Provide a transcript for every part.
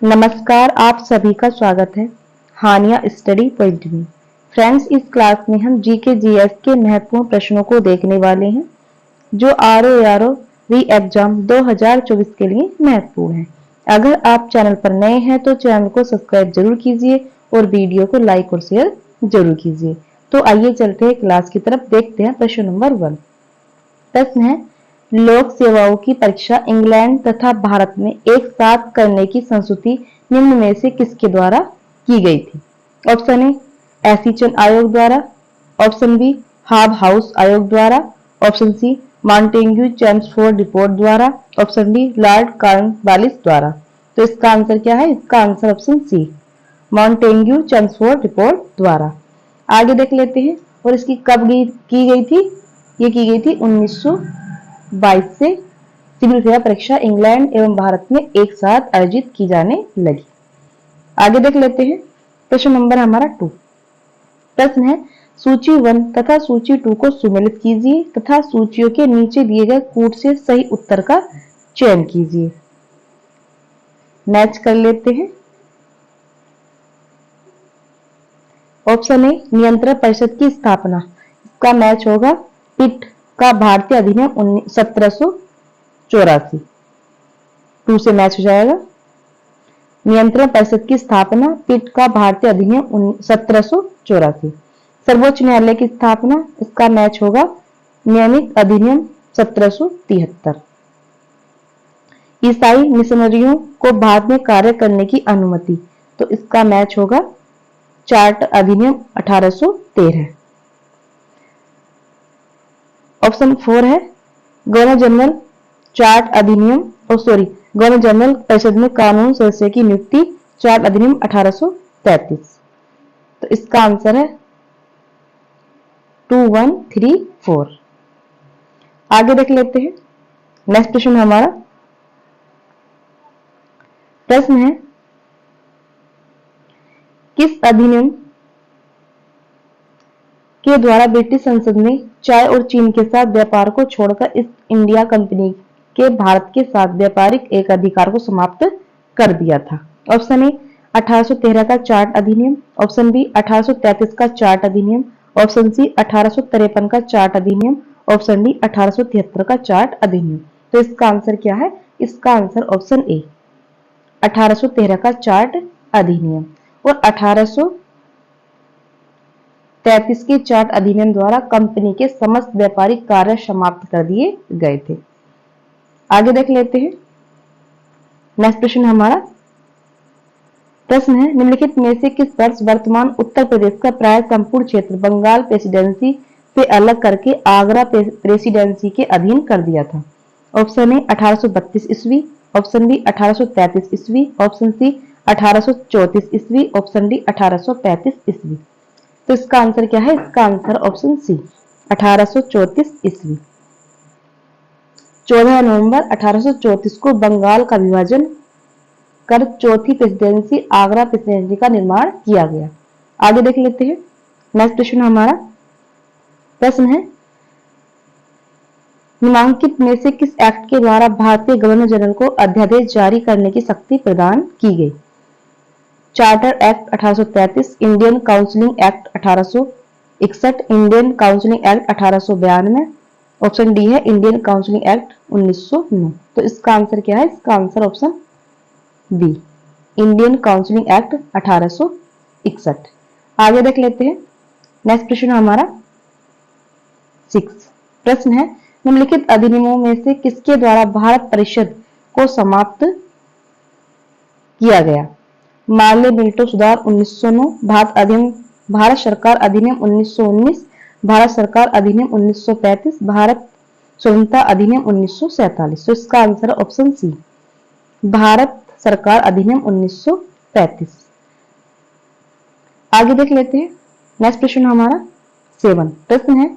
नमस्कार, आप सभी का स्वागत है हानिया स्टडी पॉइंट में। फ्रेंड्स, इस क्लास में हम जीके जीएस के महत्वपूर्ण प्रश्नों को देखने वाले हैं जो आरओ री एग्जाम 2024 के लिए महत्वपूर्ण है। अगर आप चैनल पर नए हैं तो चैनल को सब्सक्राइब जरूर कीजिए और वीडियो को लाइक और शेयर जरूर कीजिए। तो आइए चलते हैं क्लास की तरफ। देखते हैं प्रश्न नंबर 1। प्रश्न है, लोक सेवाओं की परीक्षा इंग्लैंड तथा भारत में एक साथ करने की संस्तुति निम्न में से किसके द्वारा की गई थी? ऑप्शन ए, एसीचन आयोग द्वारा। ऑप्शन बी, हाब हाउस आयोग द्वारा। Option C, Montagu Chelmsford report द्वारा। ऑप्शन डी, लॉर्ड कॉर्नवालिस द्वारा। तो इसका आंसर क्या है? इसका answer option C, Montagu Chelmsford report द्वारा। आगे देख लेते हैं। और इसकी कब की गई थी? ये की गई थी 1922 से सिविल सेवा परीक्षा इंग्लैंड एवं भारत में एक साथ आयोजित की जाने लगी। आगे देख लेते हैं। प्रश्न नंबर हमारा 2। प्रश्न है, सूची 1 तथा सूची 2 को सुमेलित कीजिए तथा सूचियों के नीचे दिए गए कूट से सही उत्तर का चयन कीजिए। मैच कर लेते हैं। ऑप्शन ए, नियंत्रण परिषद की स्थापना। इसका मैच होगा पिट का भारतीय अधिनियम 1784। 2 से मैच हो जाएगा। नियंत्रण परिषद की स्थापना, पिट का भारतीय अधिनियम 1784। सर्वोच्च न्यायालय की स्थापना, इसका मैच होगा नियमित अधिनियम 1773। ईसाई मिशनरियों को भारत में कार्य करने की अनुमति, तो इसका मैच होगा चार्टर अधिनियम 1813। ऑप्शन 4 है, गवर्नर जनरल चार्ट अधिनियम गवर्नर जनरल परिषद में कानून सदस्य की नियुक्ति, चार्ट अधिनियम 1833। तो इसका आंसर है 2134। आगे देख लेते हैं। नेक्स्ट प्रश्न हमारा। प्रश्न है, किस अधिनियम के द्वारा ब्रिटिश संसद ने चाय और चीन के साथ व्यापार को छोड़कर ईस्ट इंडिया कंपनी के भारत के साथ व्यापारिक एकाधिकार को समाप्त कर दिया था? ऑप्शन ए, 1813 का चार्ट अधिनियम। ऑप्शन बी, 1833 का चार्ट अधिनियम। ऑप्शन सी, 1853 का चार्ट अधिनियम। ऑप्शन डी, 1873 का चार्ट अधिनियम। तो इसका आंसर क्या है? इसका आंसर ऑप्शन ए, 1813 का चार्ट अधिनियम। और 1833 के चार्ट अधिनियम द्वारा कंपनी के समस्त व्यापारिक कार्य समाप्त कर दिए गए थे। आगे देख लेते हैं। नेक्स्ट प्रश्न हमारा। प्रश्न है, निम्नलिखित में से किस वर्ष वर्तमान उत्तर प्रदेश का प्राय संपूर्ण क्षेत्र बंगाल प्रेसिडेंसी से अलग करके आगरा प्रेसिडेंसी के अधीन कर दिया था? ऑप्शन ए, 1832 ईस्वी। ऑप्शन बी, 1833 ईस्वी। ऑप्शन सी, 1834 ईस्वी। ऑप्शन डी, 1835 ईस्वी। तो इसका आंसर क्या है? इसका आंसर ऑप्शन सी, 1834 ईस्वी। 14 नवंबर 1834 को बंगाल का विभाजन कर चौथी प्रेसिडेंसी आगरा प्रेसिडेंसी का निर्माण किया गया। आगे देख लेते हैं। नेक्स्ट प्रश्न हमारा। प्रश्न है, निम्नलिखित में से किस एक्ट के द्वारा भारतीय गवर्नर जनरल को अध्यादेश जारी करने की शक्ति प्रदान की गई? Charter act 1833, Indian counselling act 1861, Indian counselling act 1892। Option D है इंडियन काउंसिलिंग एक्ट 1909। तो इसका आंसर क्या है? इसका answer option B, Indian counselling act 1861। आगे देख लेते हैं। नेक्स्ट प्रश्न हमारा 6। प्रश्न है, निम्नलिखित अधिनियमों में से किसके द्वारा भारत परिषद को समाप्त किया गया? माल्य मिल्टो सुधार 1909, भारत सरकार अधिनियम 1919, भारत सरकार अधिनियम 1935, भारत स्वतंत्रता अधिनियम 1947। तो इसका आंसर है ऑप्शन सी, भारत सरकार अधिनियम 1935। आगे देख लेते हैं। नेक्स्ट प्रश्न हमारा 7। प्रश्न है,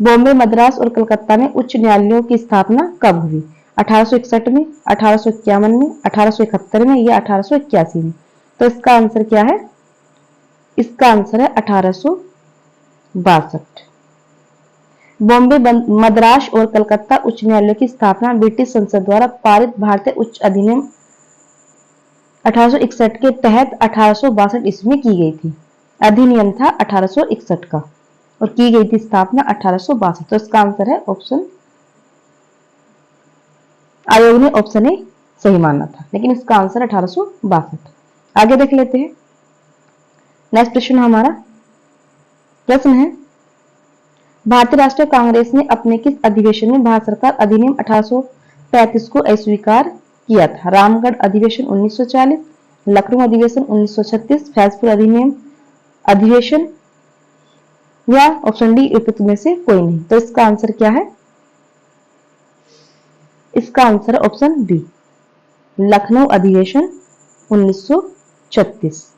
बॉम्बे, मद्रास और कलकत्ता में उच्च न्यायालयों की स्थापना कब हुई? 1861 में, 1851 में, 1871 में या 1881 में? तो इसका आंसर क्या है? इसका आंसर है 1862। बॉम्बे, मद्रास और कलकत्ता उच्च न्यायालय की स्थापना ब्रिटिश संसद द्वारा पारित भारतीय उच्च अधिनियम 1861 के तहत 1862 ईस्वी में की गई थी। अधिनियम था 1861 का और की गई थी स्थापना 1862। तो इसका आंसर है ऑप्शन, आयोग ने ऑप्शन ए सही माना था, लेकिन इसका आंसर 1862। आगे देख लेते हैं। नेक्स्ट प्रश्न हमारा प्रश्न है, भारतीय राष्ट्रीय कांग्रेस ने अपने किस अधिवेशन में भारत सरकार अधिनियम 1835 को अस्वीकार किया था? रामगढ़ अधिवेशन 1940, लखनऊ अधिवेशन 1936, फैजपुर अधिनियम अधिवेशन या ऑप्शन डी उपयुक्त में से कोई नहीं। तो इसका आंसर क्या है? इसका आंसर ऑप्शन बी, लखनऊ अधिवेशन 1936।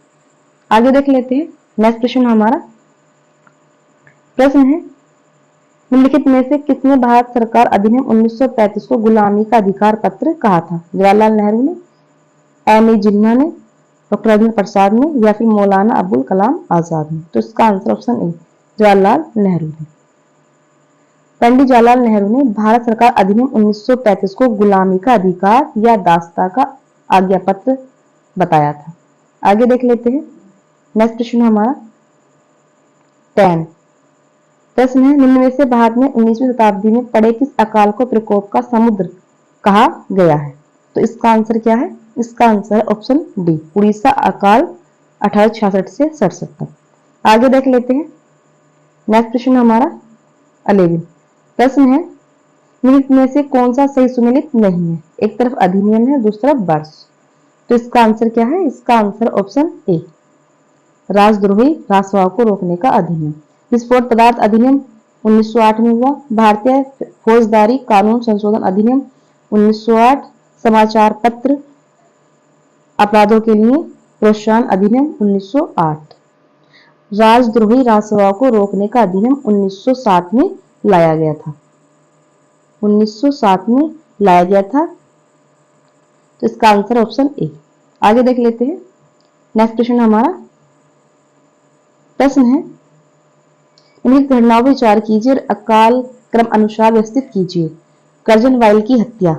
आगे देख लेते हैं। नेक्स्ट प्रश्न हमारा प्रश्न है, निम्नलिखित में से किसने भारत सरकार अधिनियम 1935 को गुलामी का अधिकार पत्र कहा था? जवाहरलाल नेहरू ने, एम ए जिन्ना ने, डॉक्टर राजेंद्र प्रसाद ने या फिर मौलाना अबुल कलाम आजाद ने? तो इसका answer option A, Jawaharlal Nehru ने। पंडित जवाहरलाल नेहरू ने भारत सरकार अधिनियम 1935 को गुलामी का अधिकार या दासता का आज्ञा पत्र बताया था। आगे देख लेते हैं। नेक्स्ट प्रश्न हमारा 10 प्रश्न है, निम्न में से भारत में 19वीं शताब्दी में पड़े किस अकाल को प्रकोप का समुद्र कहा गया है? तो इसका आंसर क्या है? इसका आंसर ऑप्शन डी, उड़ीसा अकाल 1866 से 67 तक। आगे देख लेते हैं। नेक्स्ट प्रश्न हमारा 11 प्रश्न है, निम्नलिखित में से कौन सा सही सुमेलित नहीं है? एक तरफ अधिनियम है, दूसरी तरफ वर्ष। तो इसका आंसर क्या है? इसका आंसर ऑप्शन ए, राजद्रोही राजसभा को रोकने का अधिनियम। विस्फोट पदार्थ अधिनियम 1908 में हुआ। भारतीय फौजदारी कानून संशोधन अधिनियम 1908, समाचार पत्र अपराधों के लिए प्रोत्साहन अधिनियम 1908, राजद्रोही राजसभा को रोकने का अधिनियम 1907 में लाया गया था। 1907 में लाया गया था। तो इसका आंसर ऑप्शन ए। आगे देख लेते हैं। नेक्स्ट प्रश्न हमारा प्रश्न है, निम्नलिखित घटनाओं पर विचार कीजिए और अकाल क्रम अनुसार व्यवस्थित कीजिए। कर्जन वाइल की हत्या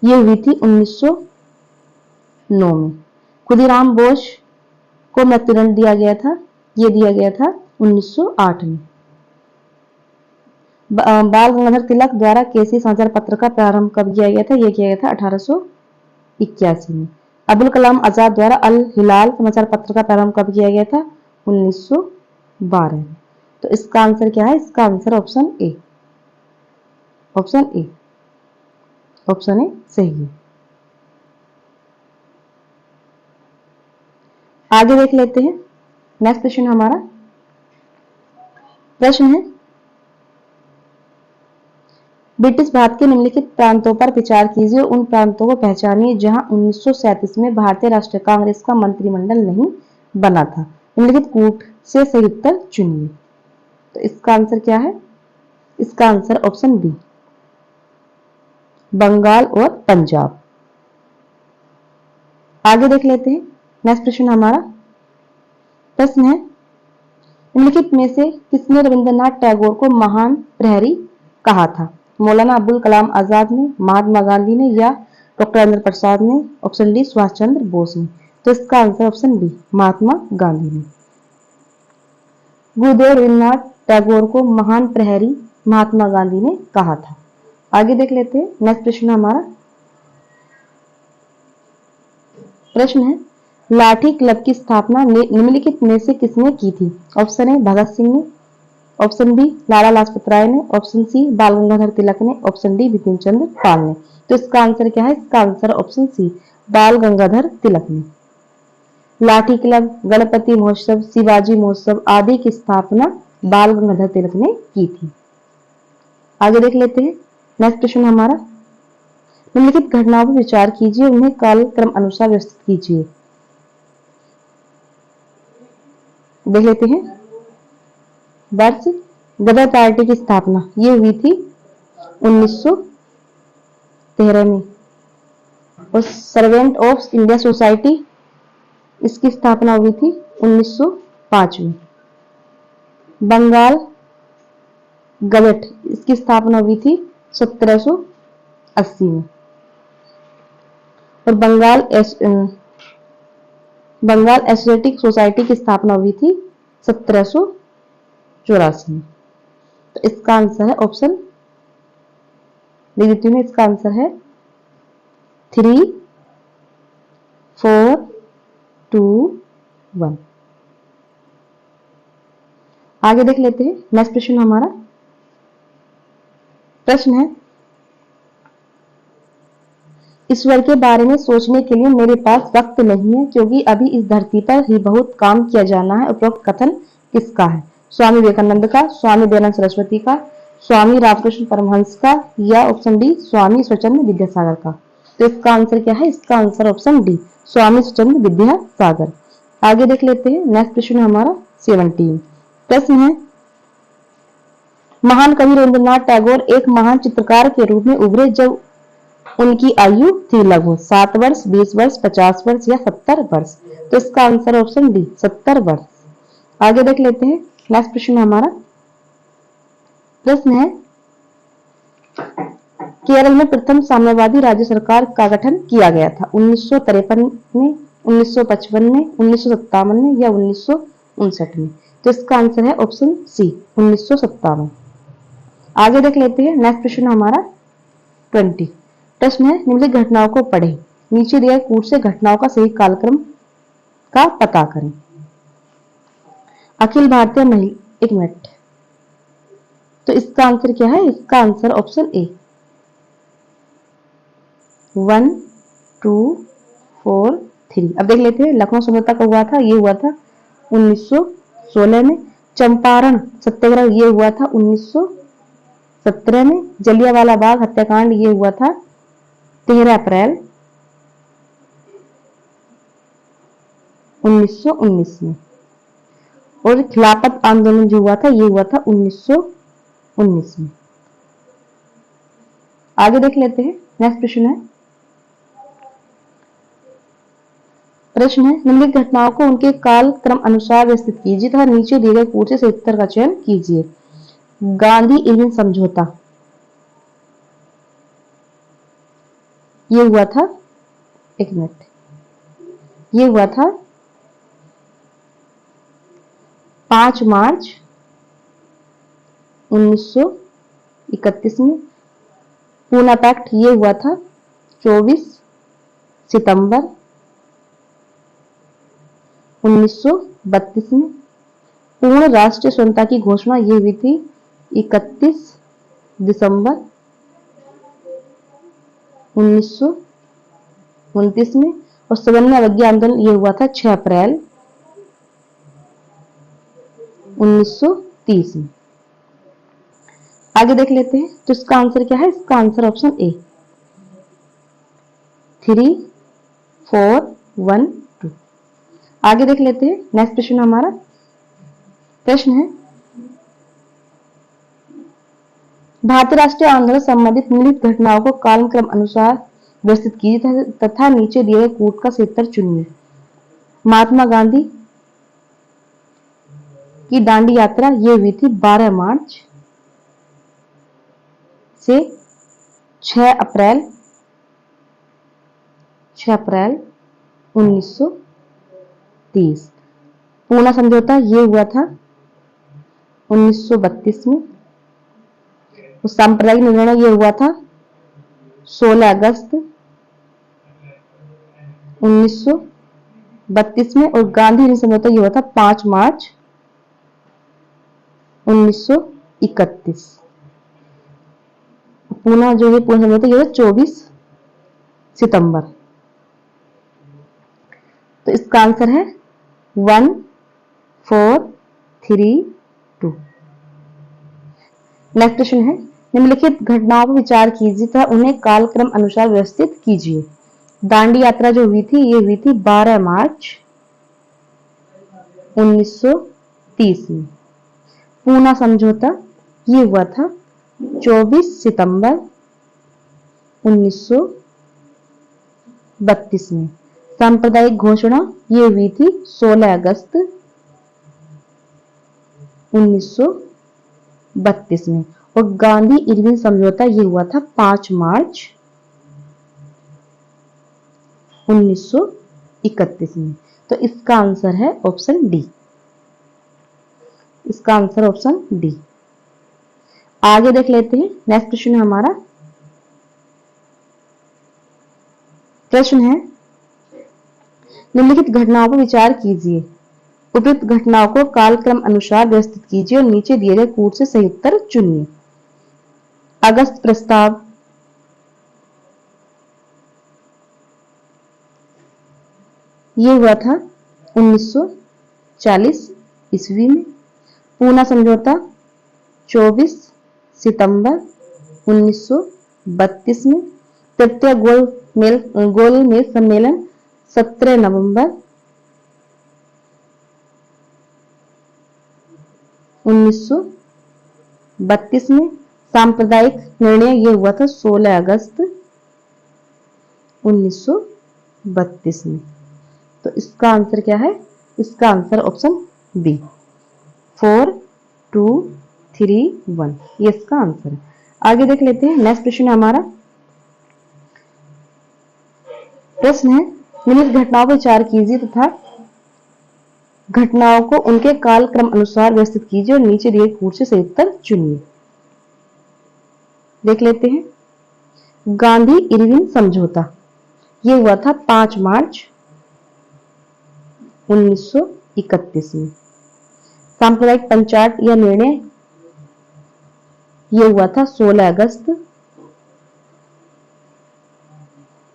ये हुई थी 1909 में। खुदीराम बोस को मृत्युदंड दिया गया था, ये दिया गया था 1908 में। बाल गंगाधर तिलक द्वारा केसरी समाचार पत्र का प्रारंभ कब किया गया था? यह किया गया था 1881 में। अबुल कलाम आजाद द्वारा अल हिलाल समाचार पत्र का प्रारंभ कब किया गया था? 1912 में। तो इसका आंसर क्या है? इसका answer option A, option A, option A सही है। आगे देख लेते हैं। नेक्स्ट क्वेश्चन हमारा प्रश्न है, ब्रिटिश भारत के निम्नलिखित प्रांतों पर विचार कीजिए, उन प्रांतों को पहचानिए जहां 1937 में भारतीय राष्ट्रीय कांग्रेस का मंत्रिमंडल नहीं बना था। निम्नलिखित कूट से सही उत्तर चुनिए। तो इसका आंसर क्या है? इसका आंसर ऑप्शन बी, बंगाल और पंजाब। आगे देख लेते हैं। नेक्स्ट प्रश्न हमारा प्रश्न है, निम्नलिखित में से किसने रविंद्रनाथ टैगोर को महान प्रहरी कहा था? मौलाना अबुल कलाम आजाद ने, महात्मा गांधी ने या डॉक्टर राजेंद्र प्रसाद ने? ऑप्शन डी, सुभाष चंद्र बोस ने। तो इसका answer option B, Mahatma Gandhi ने। गुरुदेव रविंद्रनाथ टैगोर को महान प्रहरी महात्मा गांधी ने कहा था। आगे देख लेते हैं। नेक्स्ट प्रश्न हमारा प्रश्न है, लाठी क्लब की स्थापना निम्नलिखित में से किसने की थी? ऑप्शन ए, भगत सिंह ने, ऑप्शन बी, लाला लाजपत राय ने, ऑप्शन सी, बाल गंगाधर तिलक ने, ऑप्शन डी, बिपिन चंद्र पाल ने। तो इसका आंसर क्या है? इसका आंसर ऑप्शन सी, बाल गंगाधर तिलक ने। लाठी क्लब, गणपति महोत्सव, शिवाजी महोत्सव आदि की स्थापना बाल गंगाधर तिलक ने की थी। आगे देख लेते हैं। नेक्स्ट क्वेश्चन हमारा, निम्नलिखित घटनाओं पर विचार कीजिए, उन्हें काल क्रम अनुसार व्यवस्थित कीजिए। देख लेते हैं। वर्ष, गदर पार्टी की स्थापना ये हुई थी 1913 में। और सर्वेंट ऑफ इंडिया सोसाइटी इसकी स्थापना हुई थी 1905 में। बंगाल गजट इसकी स्थापना हुई थी 1780 में। और बंगाल एसोसिएटिक सोसाइटी की स्थापना हुई थी 1784 में। तो इसका आंसर है ऑप्शन देती हूँ, इसका आंसर है 3, 4, 2, 1। आगे देख लेते हैं। नेक्स्ट क्वेश्चन हमारा प्रश्न है, ईश्वर के बारे में सोचने के लिए मेरे पास वक्त नहीं है क्योंकि अभी इस धरती पर ही बहुत काम किया जाना है। उपरोक्त कथन किसका है? स्वामी विवेकानंद का, स्वामी दयानंद सरस्वती का, स्वामी रामकृष्ण परमहंस का, या ऑप्शन डी स्वामी ईश्वरचंद्र विद्यासागर का। तो इसका आंसर क्या है? इसका आंसर ऑप्शन डी स्वामी ईश्वरचंद्र विद्यासागर। आगे देख लेते हैं। नेक्स्ट क्वेश्चन हमारा 17। प्रश्न है, महान कवि रविंद्रनाथ टैगोर एक महान चित्रकार के रूप में उभरे जब उनकी आयु थी लगभग 7 वर्ष, 20 वर्ष, 50 वर्ष या 70 वर्ष। तो इसका आंसर ऑप्शन डी 70 वर्ष। आगे देख लेते हैं। नेक्स्ट क्वेश्चन हमारा प्रश्न है, केरल में प्रथम साम्यवादी राज्य सरकार का गठन किया गया था 1953 में, 1955 में, 1957 में या 1959 में। तो इसका आंसर है ऑप्शन सी 1957। आगे देख लेते हैं। नेक्स्ट क्वेश्चन हमारा 20। प्रश्न है, निम्नलिखित घटनाओं को पढ़ें, नीचे दिए कूट से घटनाओं का सही कालक्रम का पता करें। अखिल भारतीय महिला, एक मिनट, तो इसका आंसर क्या है? इसका आंसर ऑप्शन ए 1, 2, 4, 3। अब देख लेते हैं। लखनऊ समझौता कब हुआ था? ये हुआ था 1916 में। चंपारण सत्याग्रह ये हुआ था 1917 में। जलियांवाला बाग हत्याकांड ये हुआ था 13 अप्रैल 1919 में। और खिलाफत आंदोलन जो हुआ था ये हुआ था 1919 में। आगे देख लेते हैं। नेक्स्ट क्वेश्चन है, प्रश्न है, निम्नलिखित घटनाओं को उनके काल क्रम अनुसार व्यवस्थित कीजिए तथा नीचे दिए गए कूट से उत्तर का चयन कीजिए। गांधी इरविन समझौता ये हुआ था, एक मिनट, ये हुआ था 5 मार्च 1931 में। पूना पैक्ट ये हुआ था 24 सितंबर 1932 में। पूर्ण राष्ट्रीय स्वतंत्रता की घोषणा ये हुई थी 31 दिसंबर 1929 में। और सवर्ण अवज्ञा आंदोलन ये हुआ था 6 अप्रैल 1930 में। आगे देख लेते हैं। तो इसका आंसर क्या है? इसका आंसर ऑप्शन ए 3, 4, 1, 2। आगे देख लेते हैं। नेक्स्ट क्वेश्चन हमारा प्रश्न है, भारतीय राष्ट्रीय आंदोलन संबंधित निम्नलिखित घटनाओं को कालक्रम अनुसार व्यवस्थित कीजिए तथा नीचे दिए गए कूट का सही उत्तर चुनिए। महात्मा गांधी की दांडी यात्रा ये हुई थी 12 मार्च से 6 अप्रैल 1930। पूना समझौता ये हुआ था 1932 में। सांप्रदायिक निर्णय ये हुआ था 16 अगस्त 1932 में। और गांधी समझौता ये हुआ था 5 मार्च 1931। पूना जो है पूना समझौता ये 24 सितंबर। तो इसका आंसर है 1, 4, 3, 2। नेक्स्ट क्वेश्चन है, निम्नलिखित घटनाओं पर विचार कीजिए तथा उन्हें कालक्रम अनुसार व्यवस्थित कीजिए। दांडी यात्रा जो हुई थी ये हुई थी 12 मार्च 1930 में। पूना समझौता ये हुआ था 24 सितंबर 1932 में। सांप्रदायिक घोषणा ये हुई थी 16 अगस्त 1932 में। और गांधी इरविन समझौता ये हुआ था 5 मार्च 1931 में। तो इसका आंसर है ऑप्शन डी। इसका आंसर ऑप्शन डी। आगे देख लेते हैं। नेक्स्ट क्वेश्चन है हमारा। प्रश्न है, निम्नलिखित घटनाओं पर विचार कीजिए। उपयुक्त घटनाओं को कालक्रम अनुसार व्यवस्थित कीजिए और नीचे दिए गए कूट से सही उत्तर चुनिए। अगस्त प्रस्ताव, ये हुआ था 1940 ईस्वी में। पूना समझौता 24 सितंबर 1932 में। तृतीय गोलमेज सम्मेलन 17 नवंबर 1932 में। सांप्रदायिक निर्णय ये हुआ था 16 अगस्त 1932 में। तो इसका आंसर क्या है? इसका आंसर ऑप्शन बी, 4 2 3 1, ये इसका आंसर है। आगे देख लेते हैं। नेक्स्ट क्वेश्चन है हमारा। प्रश्न है, निम्नलिखित घटनाओं पर विचार कीजिए तथा घटनाओं को उनके कालक्रम अनुसार व्यवस्थित कीजिए और नीचे दिए कूट से सही उत्तर चुनिए। देख लेते हैं। गांधी इरविन समझौता, ये हुआ था 5 मार्च 1931 में। सांप्रदायिक पंचायत या निर्णय ये हुआ था 16 अगस्त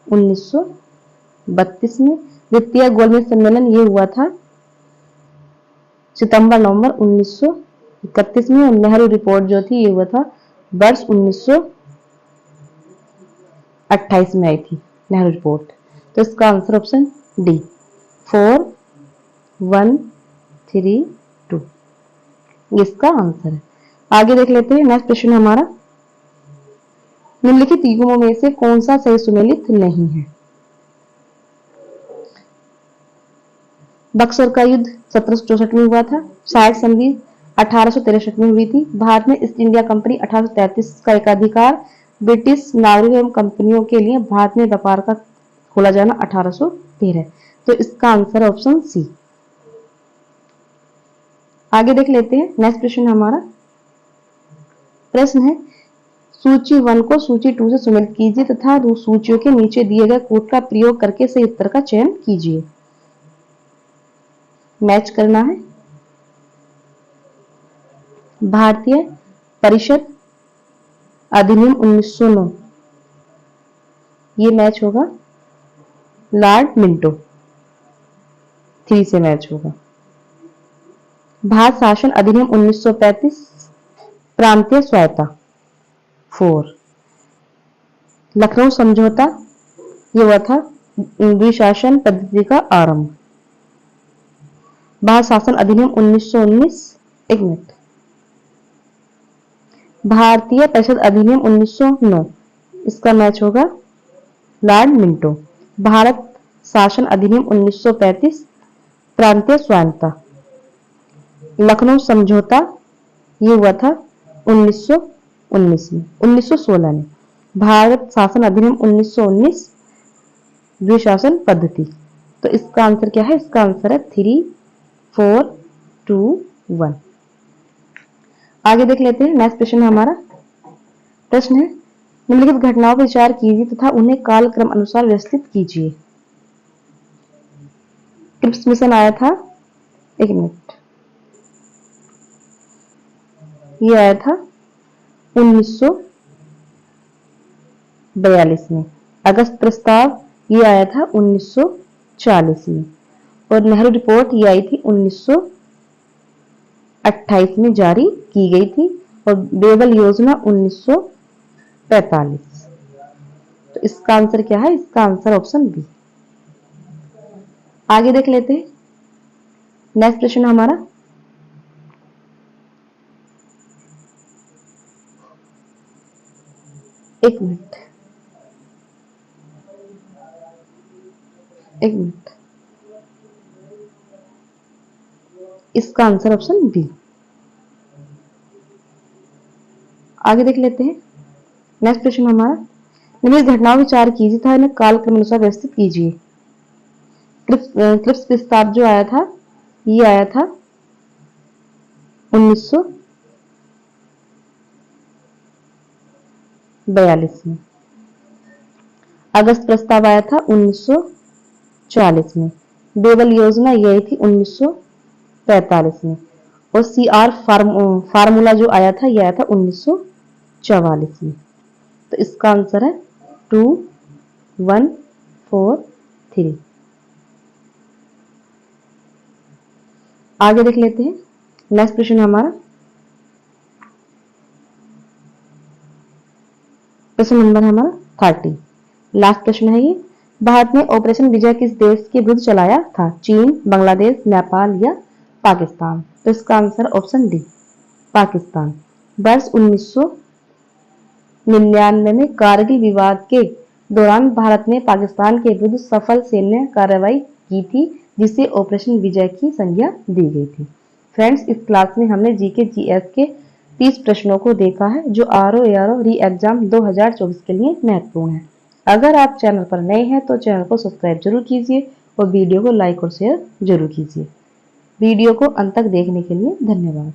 1932 में। द्वितीय गोलमेज सम्मेलन ये हुआ था सितंबर नवंबर 1931 में। और नेहरू रिपोर्ट जो थी ये हुआ था वर्ष 1928 में आई थी नेहरू रिपोर्ट। तो इसका आंसर ऑप्शन डी, 4 1 3 2, ये इसका आंसर है। आगे देख लेते हैं। नेक्स्ट क्वेश्चन हमारा। निम्नलिखित युग्मों में से कौन सा सही सुमेलित नहीं है? बक्सर का युद्ध 1764 में हुआ था। साइट संधि 1863 में हुई थी। भारत में ईस्ट इंडिया कंपनी 1833 का एकाधिकार। ब्रिटिश नागरिक एवं कंपनियों के लिए भारत में व्यापार का खोला जाना 1813। तो इसका आंसर ऑप्शन सी। आगे देख लेते हैं। नेक्स्ट क्वेश्चन हमारा। प्रश्न है, सूची 1 को सूची 2 से सुमेलित कीजिए तथा सूचियों के नीचे दिए गए कोड का प्रयोग करके सही उत्तर का चयन कीजिए। मैच करना है। भारतीय परिषद अधिनियम 1909, ये मैच होगा लॉर्ड मिंटो, 3 से मैच होगा। भारत शासन अधिनियम 1935 प्रांतीय स्वायत्ता, 4। लखनऊ समझौता ये हुआ था द्विशासन पद्धति का आरंभ। भारत शासन अधिनियम 1919, एक मिनट, भारतीय परिषद अधिनियम 1909, इसका मैच होगा लॉर्ड मिंटो। भारत शासन अधिनियम 1935 प्रांतीय स्वायत्तता। लखनऊ समझौता ये हुआ था 1919 में, 1916 में। भारत शासन अधिनियम 1919 द्विशासन पद्धति। तो इसका आंसर क्या है? इसका आंसर है 3 4 2 1। आगे देख लेते हैं। नेक्स्ट क्वेश्चन है हमारा। प्रश्न है, निम्नलिखित घटनाओं पर विचार कीजिए तथा उन्हें कालक्रम अनुसार व्यवस्थित कीजिए। क्रिप्स मिशन आया था, एक मिनट, ये आया था 1942 में। अगस्त प्रस्ताव ये आया था 1940 में। और नेहरू रिपोर्ट ये आई थी 1928 में जारी की गई थी। और बेबल योजना 1945। तो इसका आंसर क्या है? इसका आंसर ऑप्शन बी। आगे देख लेते हैं। नेक्स्ट प्रश्न हमारा। एक मिनट, एक मिनट, इसका आंसर ऑप्शन बी। आगे देख लेते हैं। नेक्स्ट प्रश्न हमारा। निम्नलिखित घटनाओं विचार कीजिए तथा इन्हें कालक्रम अनुसार व्यवस्थित कीजिए। क्रिप्स प्रस्ताव जो आया था, ये आया था 1942 में। अगस्त प्रस्ताव आया था 1940 में। देवल योजना ये आई थी 1945 में। और CR फार्मूला जो आया था, यह आया था 1944 में। तो इसका आंसर है 2, 1, 4, 3। आगे देख लेते हैं। नेक्स्ट क्वेश्चन है हमारा क्वेश्चन नंबर है हमारा 30। लास्ट क्वेश्चन है ये। भारत ने ऑपरेशन विजय किस देश के विरुद्ध चलाया था? चीन, बांग्लादेश, नेपाल या पाकिस्तान? तो इसका आंसर ऑप्शन डी, पाकिस्तान। वर्ष 1999 में कारगिल विवाद के दौरान भारत ने पाकिस्तान के विरुद्ध सफल सैन्य कार्रवाई की थी, जिसे ऑपरेशन विजय की संज्ञा दी गई थी। फ्रेंड्स, इस क्लास में हमने जीके जीएस के 30 प्रश्नों को देखा है, जो आरओ एआरओ री एग्जाम 2024 के लिए महत्वपूर्ण है। अगर आप चैनल पर नए हैं तो चैनल को सब्सक्राइब जरूर कीजिए और वीडियो को लाइक और शेयर जरूर कीजिए। वीडियो को अंत तक देखने के लिए धन्यवाद।